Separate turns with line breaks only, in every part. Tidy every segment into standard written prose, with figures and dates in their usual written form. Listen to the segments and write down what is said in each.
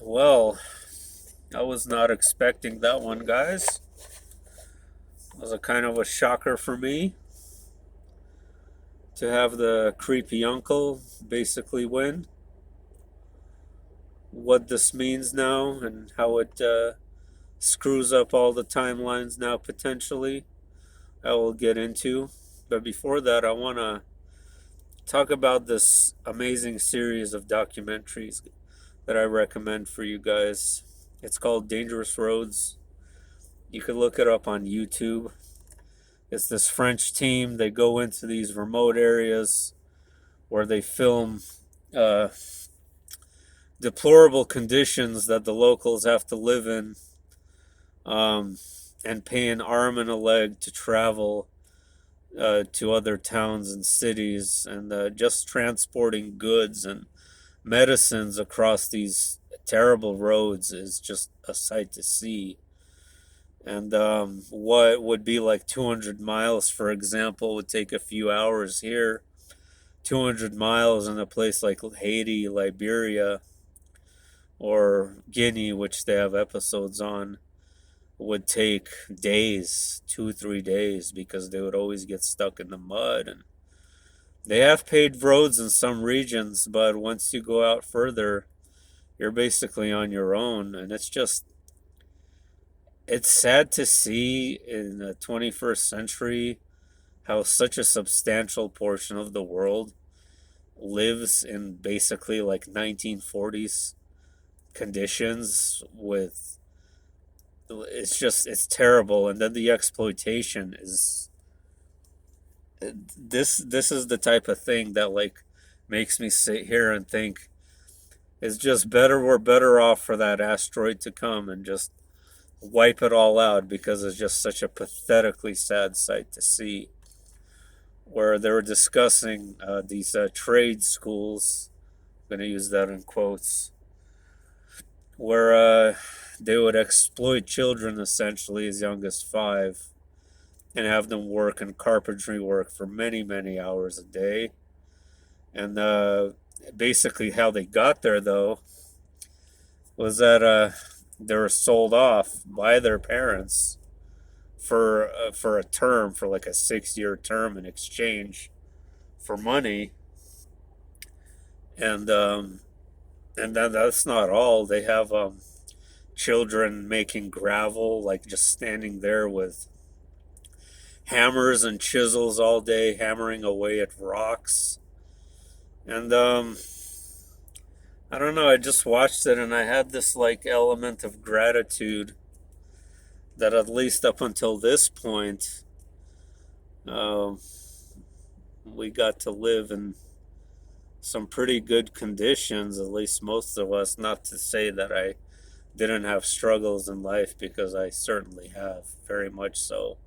Well, I was not expecting that one, guys. It was a kind of a shocker for me to have the creepy uncle basically win. What this means now and how it screws up all the timelines now, potentially, I will get into. But before that, I want to talk about this amazing series of documentaries that I recommend for you guys. It's called Dangerous Roads. You can look it up on YouTube. It's this French team. They go into these remote areas where they film uh, deplorable conditions that the locals have to live in, um, and pay an arm and a leg to travel to other towns and cities, and just transporting goods and medicines across these terrible roads is just a sight to see. And what would be like 200 miles, for example, would take a few hours here. 200 miles in a place like Haiti, Liberia, or Guinea, which they have episodes on, would take days, 2, 3 days, because they would always get stuck in the mud. And they have paved roads in some regions, but once you go out further, you're basically on your own. And it's sad to see in the 21st century how such a substantial portion of the world lives in basically like 1940s conditions with it's terrible. And then the exploitation is this is the type of thing that like makes me sit here and think it's just better, we're better off for that asteroid to come and just wipe it all out, because it's just such a pathetically sad sight to see, where they were discussing these trade schools. I'm going to use that in quotes, where they would exploit children essentially as young as 5 and have them work in carpentry work for many, many hours a day. And basically, how they got there, though, was that they were sold off by their parents for a term, for like a 6-year term, in exchange for money. And and then that's not all. They have children making gravel, like just standing there with hammers and chisels all day, hammering away at rocks. And I don't know. I just watched it and I had this like element of gratitude that at least up until this point, um, we got to live in some pretty good conditions, at least most of us. Not to say that I didn't have struggles in life, because I certainly have, very much so.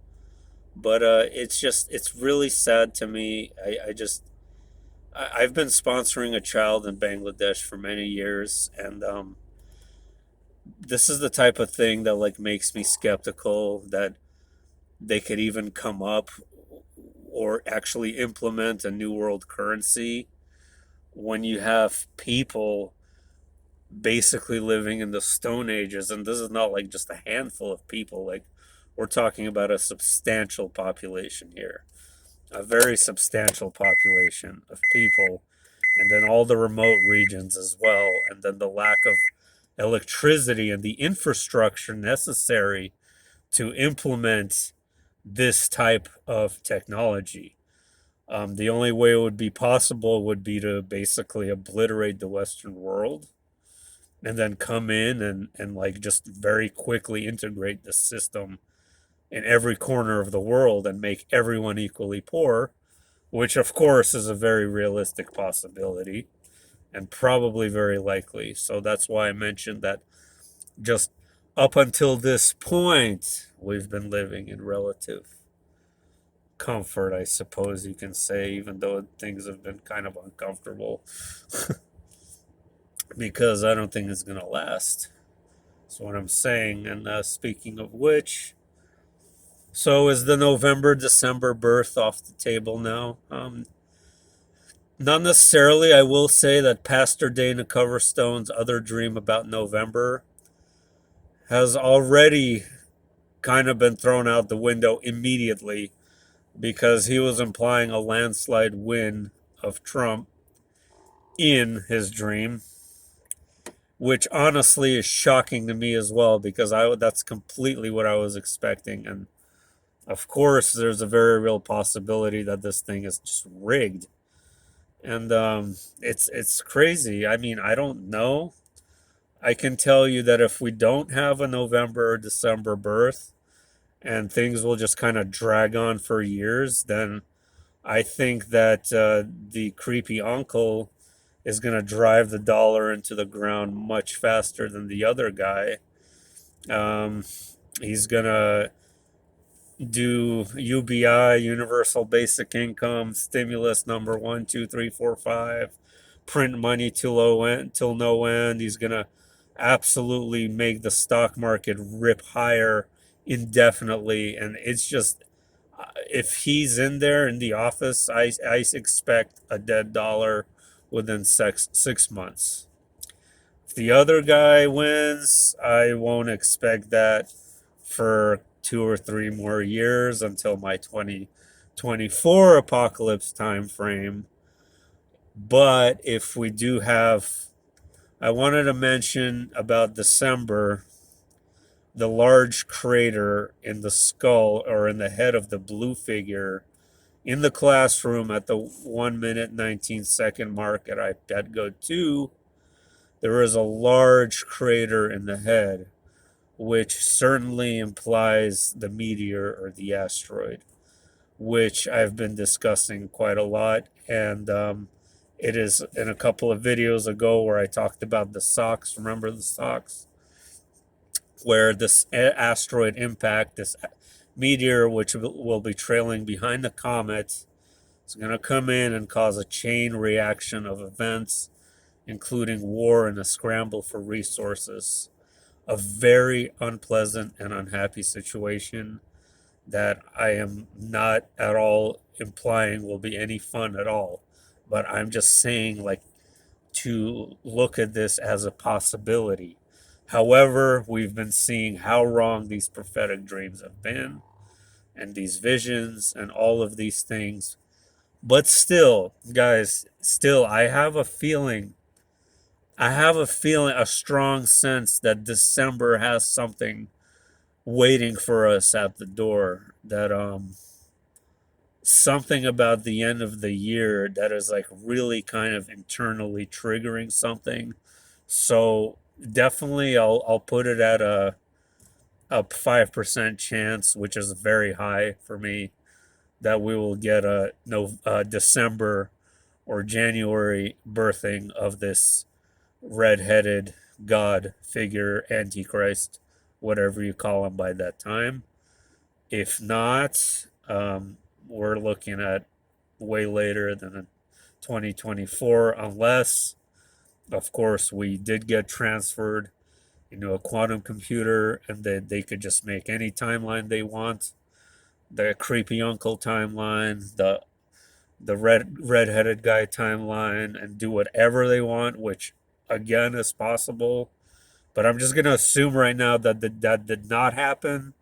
But it's really sad to me. I've been sponsoring a child in Bangladesh for many years, and this is the type of thing that like makes me skeptical that they could even come up or actually implement a new world currency when you have people basically living in the Stone Ages. And this is not like just a handful of people, like, we're talking about a substantial population here, a very substantial population of people, and then all the remote regions as well, and then the lack of electricity and the infrastructure necessary to implement this type of technology. The only way it would be possible would be to basically obliterate the Western world and then come in and like just very quickly integrate the system in every corner of the world and make everyone equally poor, which of course is a very realistic possibility and probably very likely. So that's why I mentioned that just up until this point, we've been living in relative comfort, I suppose you can say, even though things have been kind of uncomfortable, because I don't think it's going to last. That's what I'm saying. And speaking of which, so is the November December birth off the table now? Not necessarily. I will say that Pastor Dana Coverstone's other dream about November has already kind of been thrown out the window immediately because he was implying a landslide win of Trump in his dream, which honestly is shocking to me as well because I that's completely what I was expecting. And of course, there's a very real possibility that this thing is just rigged. And it's crazy. I mean, I don't know. I can tell you that if we don't have a November or December birth and things will just kind of drag on for years, then I think that the creepy uncle is going to drive the dollar into the ground much faster than the other guy. Um, he's going to do UBI, Universal Basic Income, stimulus number one, two, three, four, five, print money till no end. He's gonna absolutely make the stock market rip higher indefinitely, and it's just if he's in there in the office, I expect a dead dollar within 6 months. If the other guy wins, I won't expect that for 2 or 3 more years until my 2024 apocalypse time frame. But if we do have, I wanted to mention about December, the large crater in the skull or in the head of the blue figure in the classroom at the 1 minute 19-second mark at go 2. There is a large crater in the head, which certainly implies the meteor or the asteroid, which I've been discussing quite a lot. And it is in a couple of videos ago where I talked about the socks. Remember the socks? Where this asteroid impact, this meteor, which will be trailing behind the comet, is going to come in and cause a chain reaction of events, including war and a scramble for resources. A very unpleasant and unhappy situation that I am not at all implying will be any fun at all. But I'm just saying, like, to look at this as a possibility. However, we've been seeing how wrong these prophetic dreams have been, and these visions, and all of these things. But still, guys, still, I have a feeling, a strong sense that December has something waiting for us at the door. That something about the end of the year that is like really kind of internally triggering something. So definitely, I'll put it at a 5% chance, which is very high for me, that we will get a no December or January birthing of this red-headed god figure, antichrist, whatever you call him by that time. If not, we're looking at way later than 2024, unless, of course, we did get transferred into a quantum computer and then they could just make any timeline they want. The creepy uncle timeline, the red-headed guy timeline, and do whatever they want, which again is possible. But I'm just gonna assume right now that that did not happen.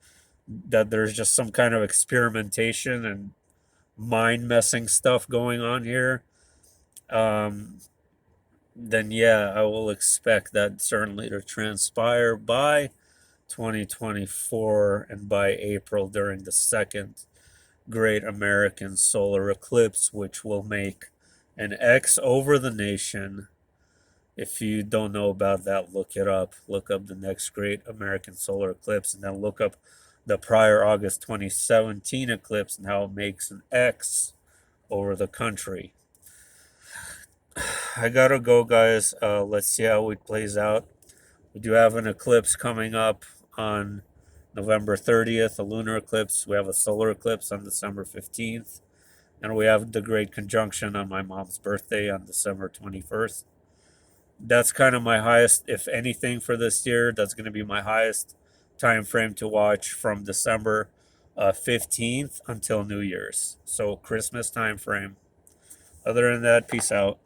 That there's just some kind of experimentation and mind messing stuff going on here. Um, then yeah, I will expect that certainly to transpire by 2024 and by April during the second great American solar eclipse, which will make an X over the nation. If you don't know about that, look it up. Look up the next great American solar eclipse and then look up the prior August 2017 eclipse and how it makes an X over the country. I gotta go, guys. Let's see how it plays out. We do have an eclipse coming up on November 30th, a lunar eclipse. We have a solar eclipse on December 15th. And we have the Great Conjunction on my mom's birthday on December 21st. That's kind of my highest, if anything, for this year. That's going to be my highest time frame to watch from December 15th until New Year's. So Christmas time frame. Other than that, peace out.